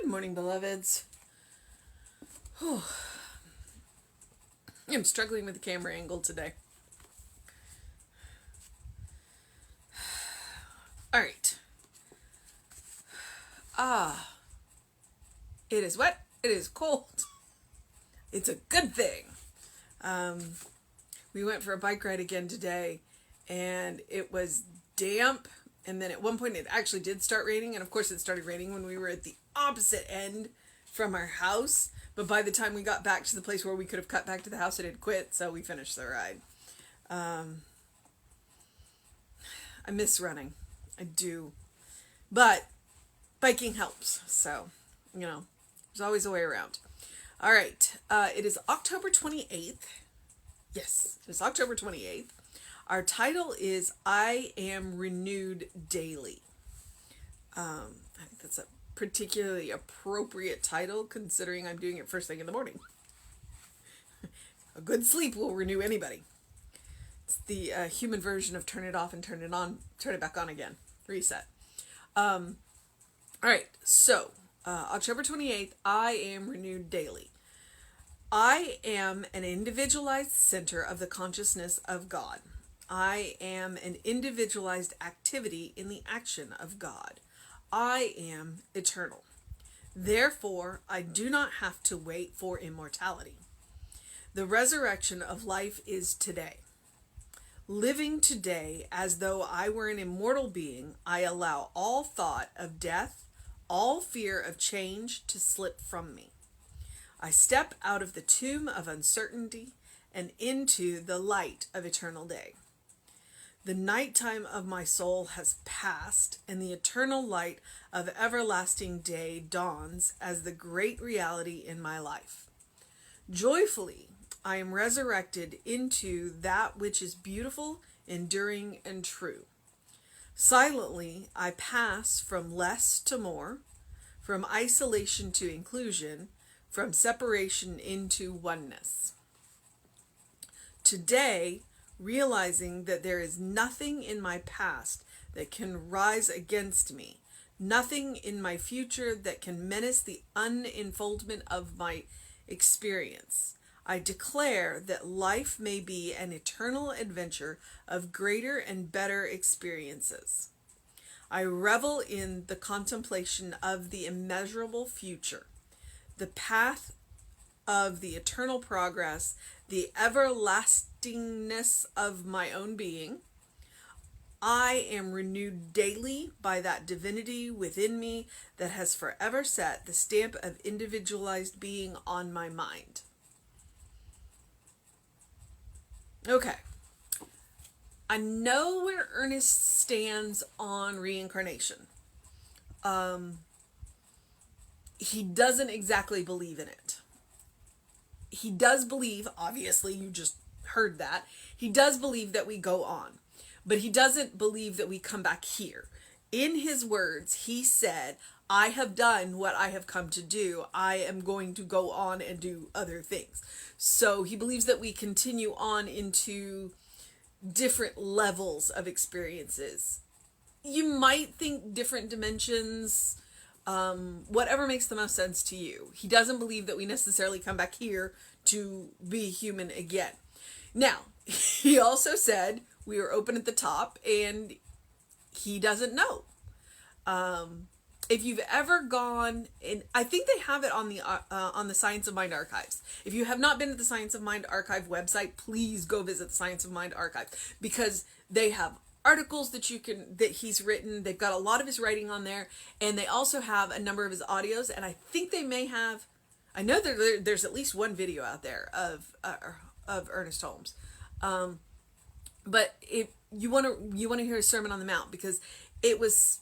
Good morning, beloveds. Whew. I'm struggling with the camera angle today. All right. It is wet. It is cold. It's a good thing. We went for a bike ride again today, and it was damp. And then at one point it actually did start raining. And of course it started raining when we were at the opposite end from our house. But by the time we got back to the place where we could have cut back to the house, it had quit. So we finished the ride. I miss running. I do. But biking helps. So, there's always a way around. All right. It is October 28th. Yes, it's October 28th. Our title is I Am Renewed Daily. I think that's a particularly appropriate title considering I'm doing it first thing in the morning. A good sleep will renew anybody. It's the human version of turn it off and turn it on, turn it back on again. Reset. All right, so October 28th, I am renewed daily. I am an individualized center of the consciousness of God. I am an individualized activity in the action of God. I am eternal. Therefore, I do not have to wait for immortality. The resurrection of life is today. Living today as though I were an immortal being, I allow all thought of death, all fear of change to slip from me. I step out of the tomb of uncertainty and into the light of eternal day. The nighttime of my soul has passed, and the eternal light of everlasting day dawns as the great reality in my life. Joyfully, I am resurrected into that which is beautiful, enduring, and true. Silently, I pass from less to more, from isolation to inclusion, from separation into oneness. Today, realizing that there is nothing in my past that can rise against me, nothing in my future that can menace the unfoldment of my experience, I declare that life may be an eternal adventure of greater and better experiences. I revel in the contemplation of the immeasurable future, the path of the eternal progress, the everlastingness of my own being. I am renewed daily by that divinity within me that has forever set the stamp of individualized being on my mind. Okay. I know where Ernest stands on reincarnation. He doesn't exactly believe in it. He does believe, obviously, you just heard that, he does believe that we go on, but he doesn't believe that we come back here. In his words, he said, I have done what I have come to do. I am going to go on and do other things. So he believes that we continue on into different levels of experiences. You might think different dimensions, whatever makes the most sense to you. He doesn't believe that we necessarily come back here to be human again. Now, he also said we were open at the top, and he doesn't know. If you've ever gone, and I think they have it on the Science of Mind archives. If you have not been at the Science of Mind archive website, please go visit the Science of Mind archive, because they have articles that he's written. They've got a lot of his writing on there, and they also have a number of his audios, and I think they may have, I know that there's at least one video out there of Ernest Holmes. But if you want to hear a Sermon on the Mount, because it was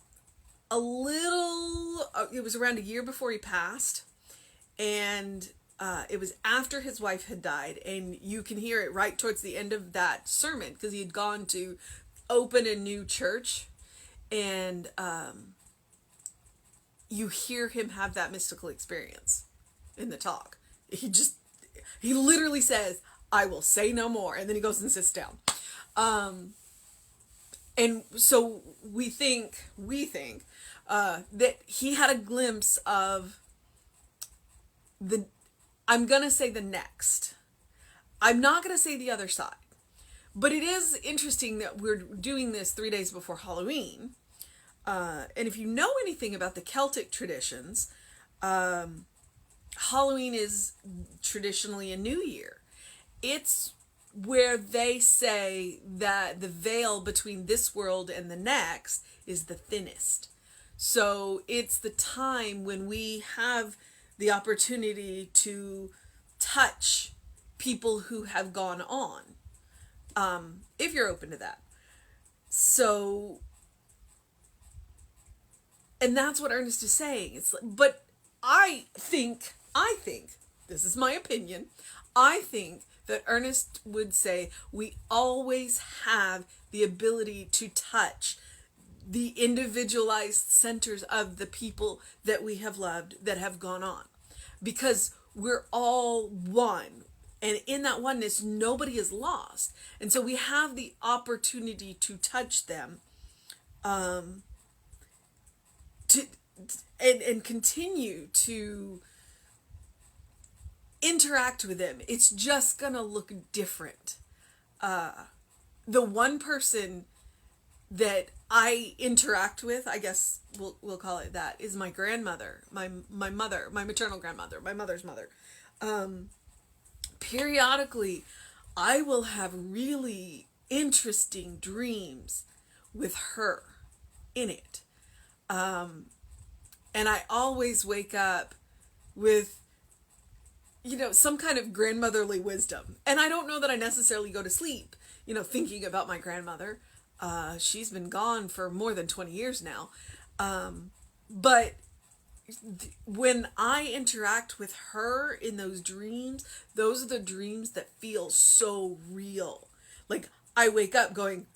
it was around a year before he passed, and it was after his wife had died, and you can hear it right towards the end of that sermon, because he had gone to open a new church, and you hear him have that mystical experience in the talk. He literally says, I will say no more, and then he goes and sits down. And so we think that he had a glimpse of the I'm going to say the next. I'm not going to say the other side. But it is interesting that we're doing this 3 days before Halloween. And if you know anything about the Celtic traditions, Halloween is traditionally a new year. It's where they say that the veil between this world and the next is the thinnest. So it's the time when we have the opportunity to touch people who have gone on, if you're open to that. So, and that's what Ernest is saying. It's like, but I think, this is my opinion, I think that Ernest would say we always have the ability to touch the individualized centers of the people that we have loved that have gone on, because we're all one, and in that oneness nobody is lost, and so we have the opportunity to touch them, to and continue to interact with them. It's just gonna look different. The one person that I interact with, I guess we'll call it that, is my grandmother, my mother, my maternal grandmother, my mother's mother. Periodically, I will have really interesting dreams with her in it. And I always wake up with, some kind of grandmotherly wisdom. And I don't know that I necessarily go to sleep, thinking about my grandmother. She's been gone for more than 20 years now. But when I interact with her in those dreams, those are the dreams that feel so real. Like, I wake up going,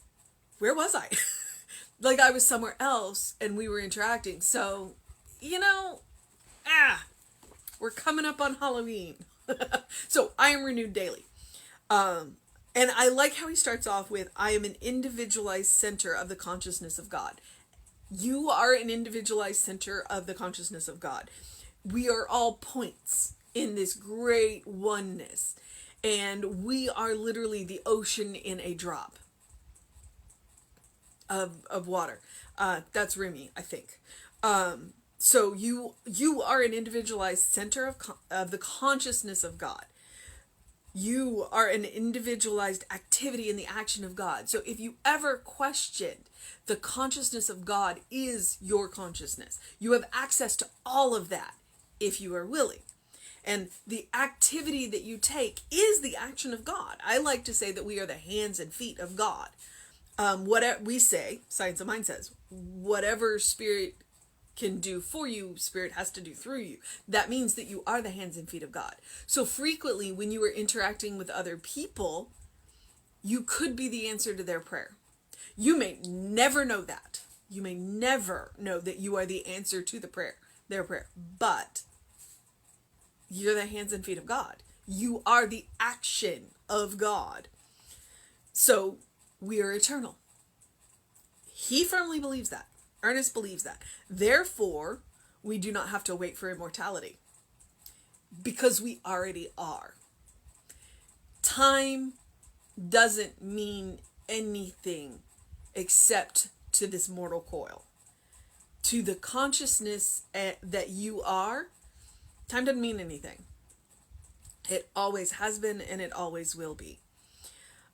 where was I? Like I was somewhere else and we were interacting. So, we're coming up on Halloween. So I am renewed daily. And I like how he starts off with, I am an individualized center of the consciousness of God. You are an individualized center of the consciousness of God. We are all points in this great oneness. And we are literally the ocean in a drop of water. That's Rumi, I think. So you are an individualized center of the consciousness of God. You are an individualized activity in the action of God. So if you ever questioned, the consciousness of God is your consciousness. You have access to all of that if you are willing. And the activity that you take is the action of God. I like to say that we are the hands and feet of God. Whatever we say, Science of Mind says, whatever spirit can do for you, spirit has to do through you. That means that you are the hands and feet of God. So frequently when you are interacting with other people, you could be the answer to their prayer. You may never know that. You may never know that you are the answer to their prayer, but you're the hands and feet of God. You are the action of God. So we are eternal. He firmly believes that. Ernest believes that. Therefore, we do not have to wait for immortality, because we already are. Time doesn't mean anything except to this mortal coil. To the consciousness that you are, time doesn't mean anything. It always has been and it always will be.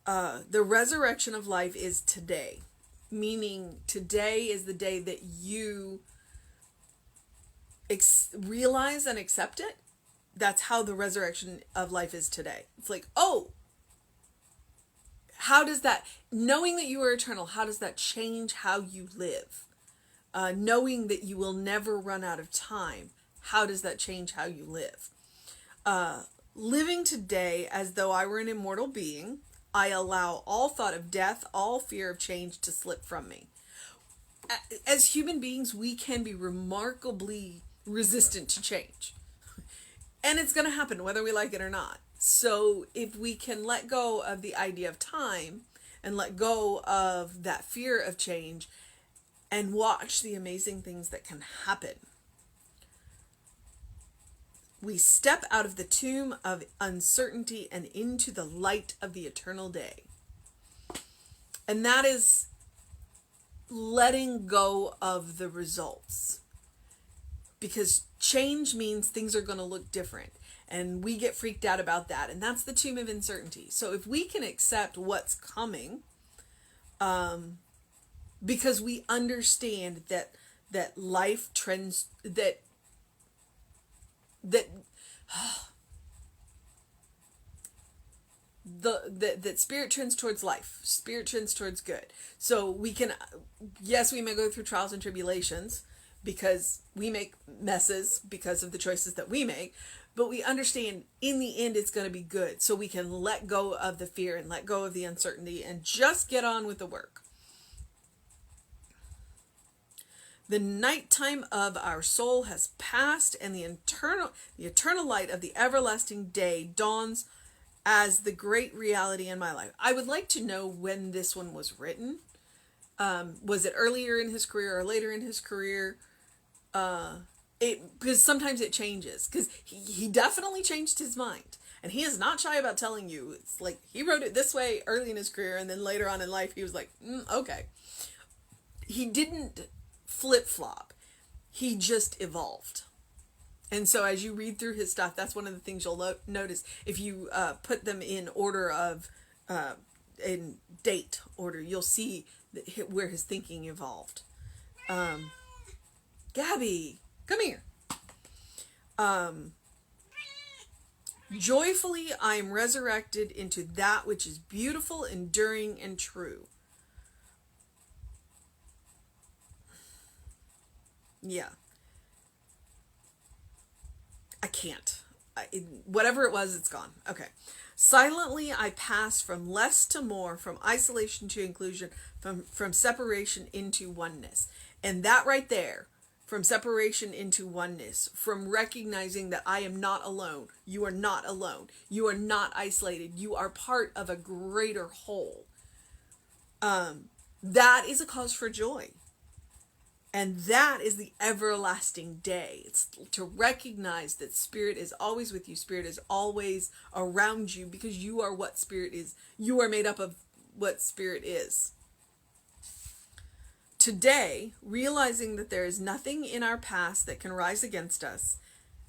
The resurrection of life is today. Meaning today is the day that you realize and accept it. That's how the resurrection of life is today. It's like, oh, how does that, knowing that you are eternal, how does that change how you live? Knowing that you will never run out of time, how does that change how you live? Living today as though I were an immortal being, I allow all thought of death, all fear of change to slip from me. As human beings, we can be remarkably resistant to change. And it's going to happen whether we like it or not. So if we can let go of the idea of time and let go of that fear of change and watch the amazing things that can happen, We step out of the tomb of uncertainty and into the light of the eternal day. And that is letting go of the results. Because change means things are going to look different. And we get freaked out about that. And that's the tomb of uncertainty. So if we can accept what's coming, because we understand that life trends, that spirit trends towards life, spirit trends towards good. So we can, yes, we may go through trials and tribulations because we make messes because of the choices that we make, but we understand in the end it's going to be good. So we can let go of the fear and let go of the uncertainty and just get on with the work. The nighttime of our soul has passed, and the eternal light of the everlasting day dawns as the great reality in my life. I would like to know when this one was written. Was it earlier in his career or later in his career? Because sometimes it changes. Because he definitely changed his mind. And he is not shy about telling you. It's like he wrote it this way early in his career, and then later on in life he was like, okay. He didn't flip-flop. He just evolved. And so as you read through his stuff, that's one of the things you'll notice. If you put them in order of, in date order, you'll see where his thinking evolved. Gabby, come here. Joyfully I am resurrected into that which is beautiful, enduring, and true. Yeah. I can't. Whatever it was, it's gone. Okay. Silently I passed from less to more, from isolation to inclusion, from separation into oneness. And that right there, from separation into oneness, from recognizing that I am not alone. You are not alone. You are not isolated. You are part of a greater whole. That is a cause for joy. And that is the everlasting day. It's to recognize that Spirit is always with you. Spirit is always around you because you are what Spirit is. You are made up of what Spirit is. Today, realizing that there is nothing in our past that can rise against us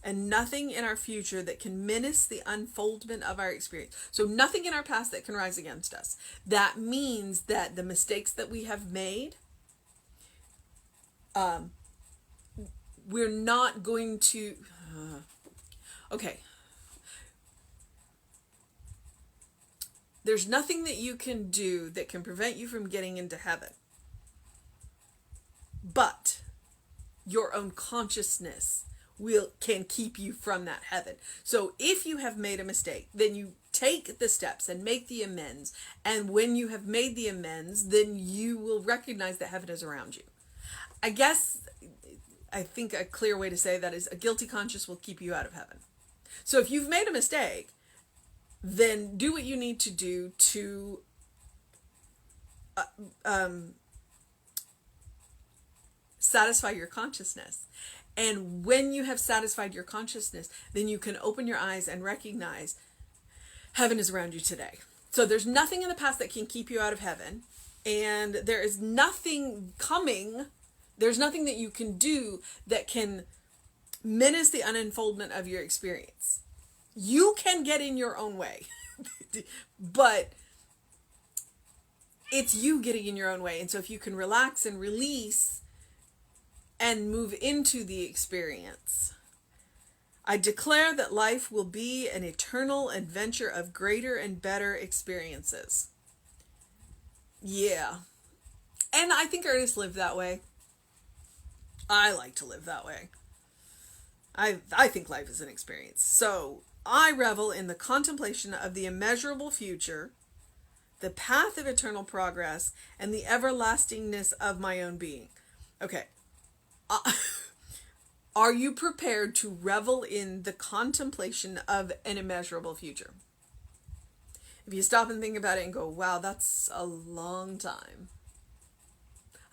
and nothing in our future that can menace the unfoldment of our experience. So nothing in our past that can rise against us. That means that the mistakes that we have made, we're not going to, okay. There's nothing that you can do that can prevent you from getting into heaven. But your own consciousness can keep you from that heaven. So if you have made a mistake, then you take the steps and make the amends. And when you have made the amends, then you will recognize that heaven is around you. I think a clear way to say that is a guilty conscience will keep you out of heaven. So if you've made a mistake, then do what you need to do to satisfy your consciousness. And when you have satisfied your consciousness, then you can open your eyes and recognize heaven is around you today. So there's nothing in the past that can keep you out of heaven. And there is nothing coming. There's nothing that you can do that can menace the unfoldment of your experience. You can get in your own way, but it's you getting in your own way. And so if you can relax and release and move into the experience, I declare that life will be an eternal adventure of greater and better experiences. Yeah. And I think artists live that way. I like to live that way. I think life is an experience. So I revel in the contemplation of the immeasurable future, the path of eternal progress, and the everlastingness of my own being. Okay. Are you prepared to revel in the contemplation of an immeasurable future? If you stop and think about it and go, wow, that's a long time.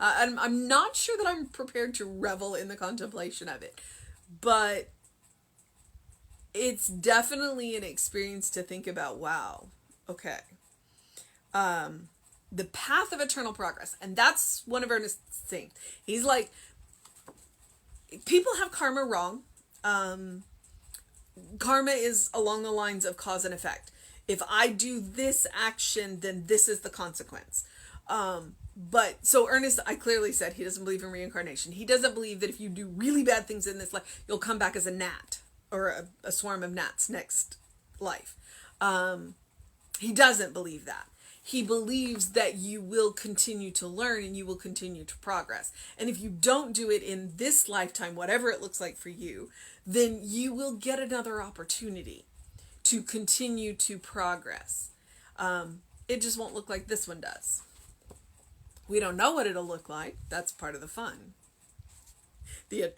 I'm not sure that I'm prepared to revel in the contemplation of it, but it's definitely an experience to think about. Wow. Okay. The path of eternal progress. And that's one of Ernest's things. He's like, people have karma wrong. Karma is along the lines of cause and effect. If I do this action, then this is the consequence. But so Ernest, I clearly said he doesn't believe in reincarnation. He doesn't believe that if you do really bad things in this life, you'll come back as a gnat or a swarm of gnats next life. He doesn't believe that. He believes that you will continue to learn and you will continue to progress. And if you don't do it in this lifetime, whatever it looks like for you, then you will get another opportunity to continue to progress. It just won't look like this one does. We don't know what it'll look like. That's part of the fun. The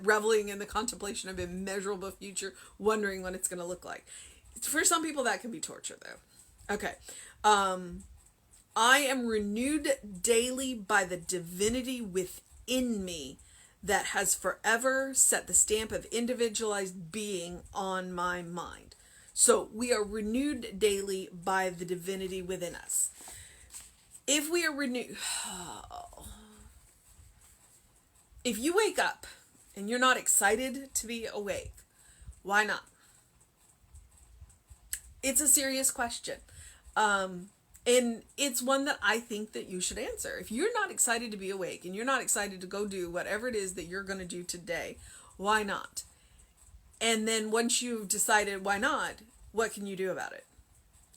reveling in the contemplation of immeasurable future, wondering what it's going to look like. For some people, that can be torture, though. Okay. I am renewed daily by the divinity within me that has forever set the stamp of individualized being on my mind. So we are renewed daily by the divinity within us. If we are renewed, if you wake up and you're not excited to be awake, why not? It's a serious question. And it's one that I think that you should answer. If you're not excited to be awake and you're not excited to go do whatever it is that you're going to do today, why not? And then once you've decided why not, what can you do about it?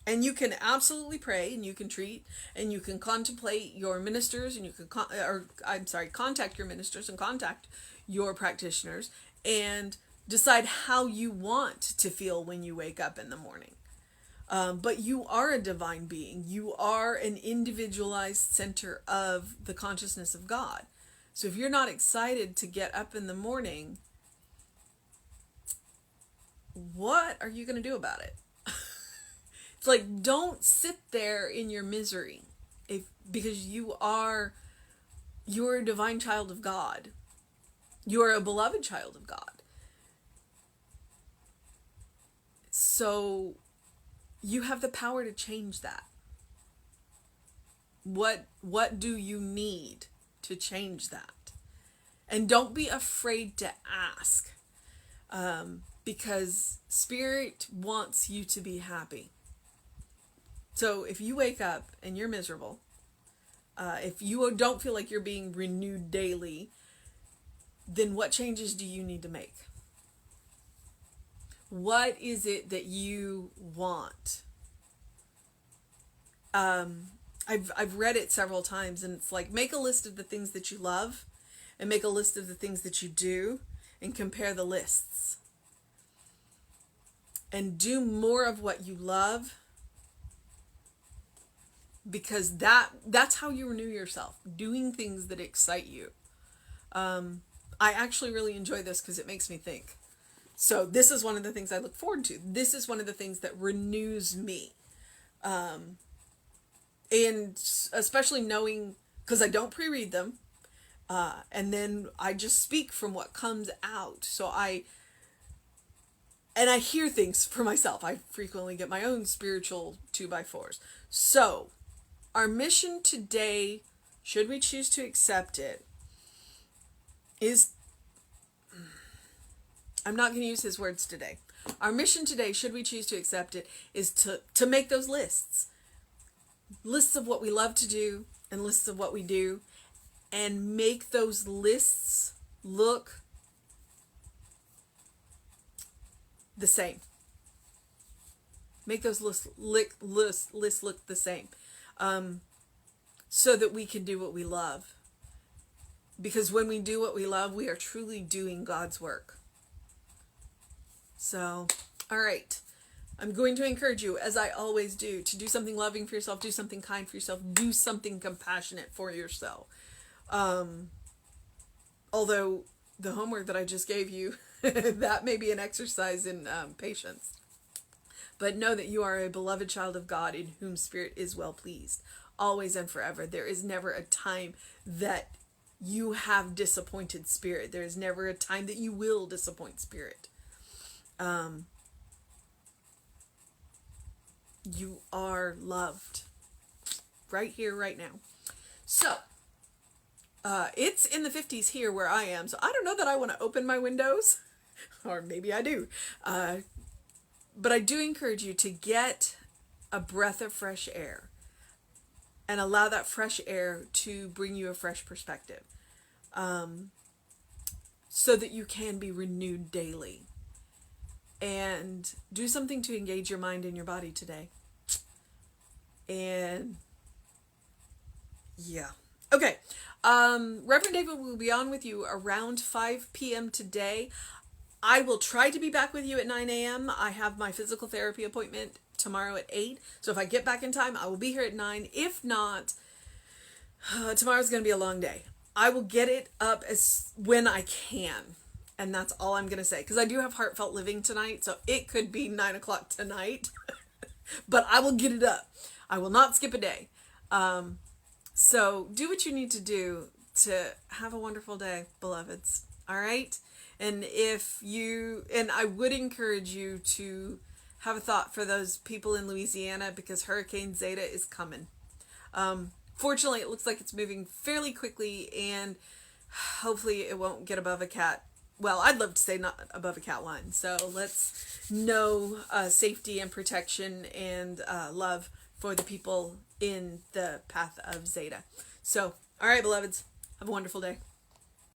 And you can absolutely pray, and you can treat, and you can contemplate your ministers, and you can contact your ministers and contact your practitioners and decide how you want to feel when you wake up in the morning. But you are a divine being. You are an individualized center of the consciousness of God. So if you're not excited to get up in the morning, what are you going to do about it? It's like, don't sit there in your misery because you're a divine child of God. You're a beloved child of God. So you have the power to change that. What do you need to change that? And don't be afraid to ask, because Spirit wants you to be happy. So if you wake up and you're miserable, if you don't feel like you're being renewed daily, then what changes do you need to make? What is it that you want? I've read it several times, and it's like, make a list of the things that you love and make a list of the things that you do and compare the lists. And do more of what you love, because that's how you renew yourself, doing things that excite you. I actually really enjoy this because it makes me think. So this is one of the things I look forward to. This is one of the things that renews me. And especially knowing, because I don't pre-read them, and then I just speak from what comes out. So I hear things for myself. I frequently get my own spiritual 2x4s. So our mission today, should we choose to accept it, is, I'm not going to use his words today. Our mission today, should we choose to accept it, is to make those lists. Lists of what we love to do and lists of what we do, and make those lists look the same. Make those lists look the same, so that we can do what we love. Because when we do what we love, we are truly doing God's work. So, all right. I'm going to encourage you, as I always do, to do something loving for yourself, do something kind for yourself, do something compassionate for yourself. Although the homework that I just gave you, that may be an exercise in patience. But know that you are a beloved child of God in whom Spirit is well pleased, always and forever. There is never a time that you have disappointed Spirit. There is never a time that you will disappoint Spirit. You are loved right here, right now. So, it's in the 50s here where I am, so I don't know that I want to open my windows, or maybe I do. But I do encourage you to get a breath of fresh air and allow that fresh air to bring you a fresh perspective, so that you can be renewed daily. And do something to engage your mind and your body today. And yeah. Okay. Reverend David will be on with you around 5 p.m. today. I will try to be back with you at 9 a.m. I have my physical therapy appointment tomorrow at 8. So if I get back in time, I will be here at 9. If not, tomorrow's going to be a long day. I will get it up as when I can. And that's all I'm going to say. Because I do have Heartfelt Living tonight. So it could be 9 o'clock tonight. But I will get it up. I will not skip a day. So do what you need to do to have a wonderful day, beloveds. All right? And I would encourage you to have a thought for those people in Louisiana, because Hurricane Zeta is coming. Fortunately, it looks like it's moving fairly quickly, and hopefully it won't get above a cat. Well, I'd love to say not above a cat line. So let's know safety and protection and love for the people in the path of Zeta. So, all right, beloveds, have a wonderful day.